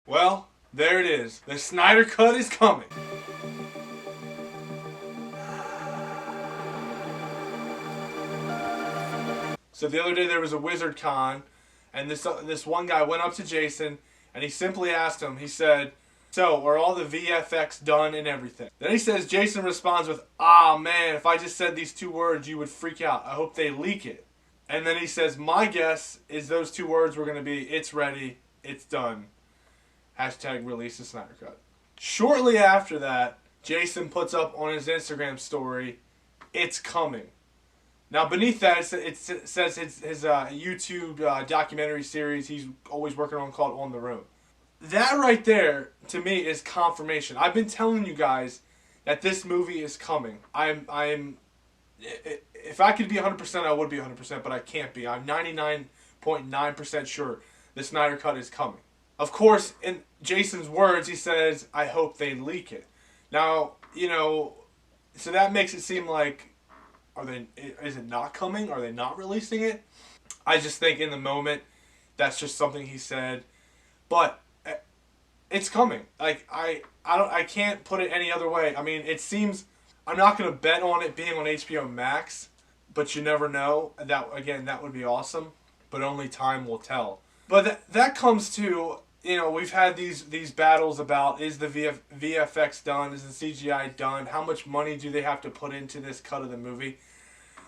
Well, there it is. The Snyder Cut is coming. So the other day there was a Wizard Con, and this one guy went up to Jason, and he simply asked him. He said, "So, are all the VFX done and everything?" Then he says, Jason responds with, "Ah, man, if I just said these two words, you would freak out. I hope they leak it." And then he says, "My guess is those two words were going to be, it's ready, it's done. Hashtag release the Snyder Cut." Shortly after that, Jason puts up on his Instagram story, "It's coming." Now, beneath that, it says his YouTube documentary series he's always working on called On the Road. That right there, to me, is confirmation. I've been telling you guys that this movie is coming. If I could be 100%, I would be 100%, but I can't be. I'm 99.9% sure the Snyder Cut is coming. Of course, in Jason's words, he says, "I hope they leak it." Now, so that makes it seem like, is it not coming? Are they not releasing it? I just think in the moment, that's just something he said. But it's coming. Like, I can't put it any other way. I mean, it seems, I'm not going to bet on it being on HBO Max, but you never know. That would be awesome, but only time will tell. But that comes to, we've had these battles about, is the VFX done? Is the CGI done? How much money do they have to put into this cut of the movie?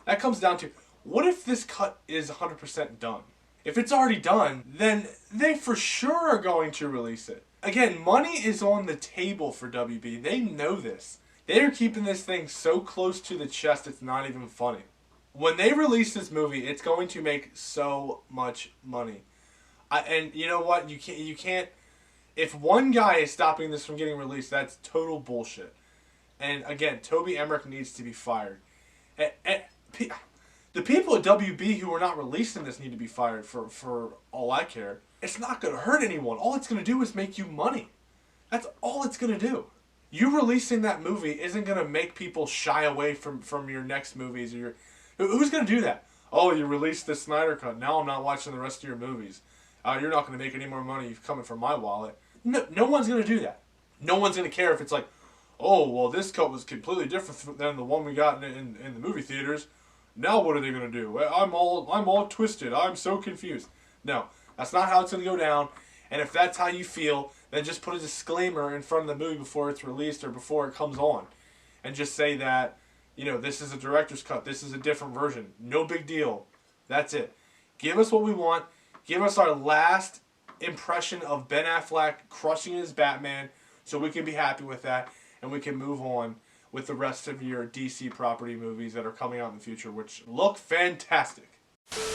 That comes down to, what if this cut is 100% done? If it's already done, then they for sure are going to release it. Again, money is on the table for WB. They know this. They are keeping this thing so close to the chest it's not even funny. When they release this movie, it's going to make so much money. And you know what? You can't. If one guy is stopping this from getting released, that's total bullshit. And again, Toby Emmerich needs to be fired. The people at WB who are not releasing this need to be fired for all I care. It's not going to hurt anyone. All it's going to do is make you money. That's all it's going to do. You releasing that movie isn't going to make people shy away from your next movies. Who's going to do that? "Oh, you released the Snyder Cut. Now I'm not watching the rest of your movies. You're not going to make any more money coming from my wallet." No one's going to do that. No one's going to care if it's like, "Oh, well, this cut was completely different than the one we got in the movie theaters. Now what are they going to do? I'm all twisted. I'm so confused." No, that's not how it's going to go down. And if that's how you feel, then just put a disclaimer in front of the movie before it's released or before it comes on. And just say that, this is a director's cut. This is a different version. No big deal. That's it. Give us what we want. Give us our last impression of Ben Affleck crushing his Batman so we can be happy with that and we can move on with the rest of your DC property movies that are coming out in the future, which look fantastic.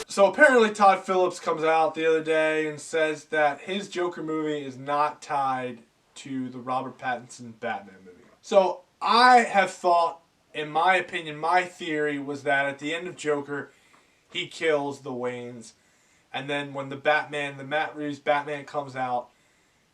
So apparently Todd Phillips comes out the other day and says that his Joker movie is not tied to the Robert Pattinson Batman movie. So I have thought, in my opinion, my theory was that at the end of Joker, he kills the Waynes. And then when the Matt Reeves Batman comes out,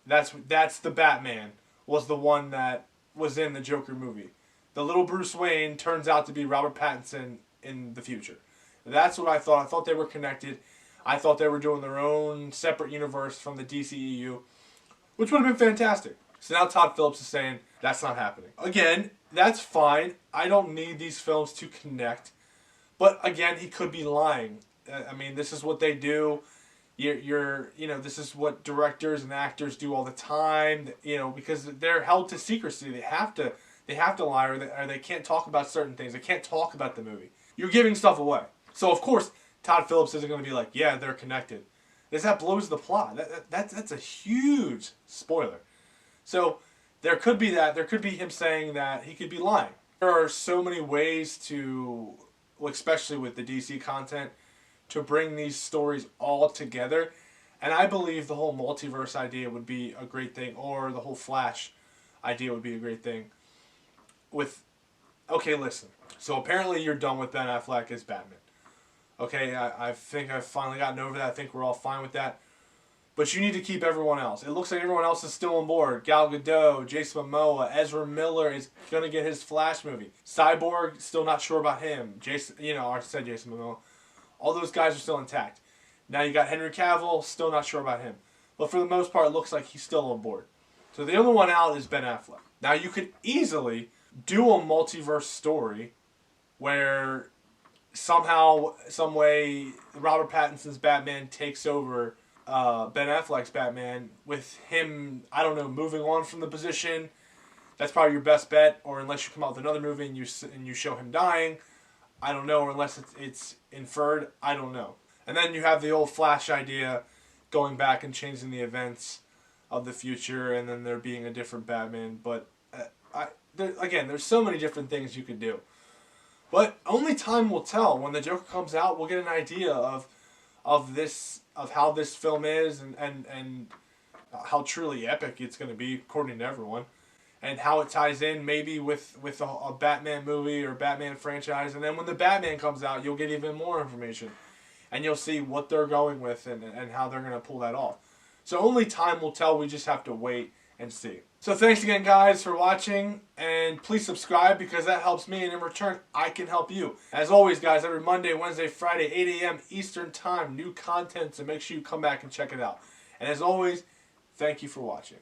that's the Batman was the one that was in the Joker movie. The little Bruce Wayne turns out to be Robert Pattinson in the future. That's what I thought. I thought they were connected. I thought they were doing their own separate universe from the DCEU, which would have been fantastic. So now Todd Phillips is saying that's not happening. Again, that's fine. I don't need these films to connect. But again, he could be lying. I mean, this is what they do. This is what directors and actors do all the time. Because they're held to secrecy. They have to lie, or they can't talk about certain things. They can't talk about the movie. You're giving stuff away. So of course, Todd Phillips isn't going to be like, "Yeah, they're connected," because that blows the plot. That's a huge spoiler. So there could be that. There could be him saying that he could be lying. There are so many ways to, especially with the DC content, to bring these stories all together. And I believe the whole multiverse idea would be a great thing, or the whole Flash idea would be a great thing. Okay, listen. So apparently you're done with Ben Affleck as Batman. Okay, I think I've finally gotten over that. I think we're all fine with that. But you need to keep everyone else. It looks like everyone else is still on board. Gal Gadot, Jason Momoa, Ezra Miller is going to get his Flash movie. Cyborg, still not sure about him. I said Jason Momoa. All those guys are still intact. Now you got Henry Cavill, still not sure about him. But for the most part, it looks like he's still on board. So the only one out is Ben Affleck. Now you could easily do a multiverse story where somehow, some way, Robert Pattinson's Batman takes over Ben Affleck's Batman with him, I don't know, moving on from the position. That's probably your best bet, or unless you come out with another movie and you show him dying, I don't know, or unless it's inferred, I don't know. And then you have the old Flash idea, going back and changing the events of the future, and then there being a different Batman. But there's so many different things you could do. But only time will tell. When the Joker comes out, we'll get an idea of how this film is, and how truly epic it's going to be, according to everyone. And how it ties in maybe with a Batman movie or Batman franchise. And then when the Batman comes out, you'll get even more information. And you'll see what they're going with and how they're going to pull that off. So only time will tell. We just have to wait and see. So thanks again, guys, for watching. And please subscribe, because that helps me. And in return, I can help you. As always, guys, every Monday, Wednesday, Friday, 8 a.m. Eastern Time, new content. So make sure you come back and check it out. And as always, thank you for watching.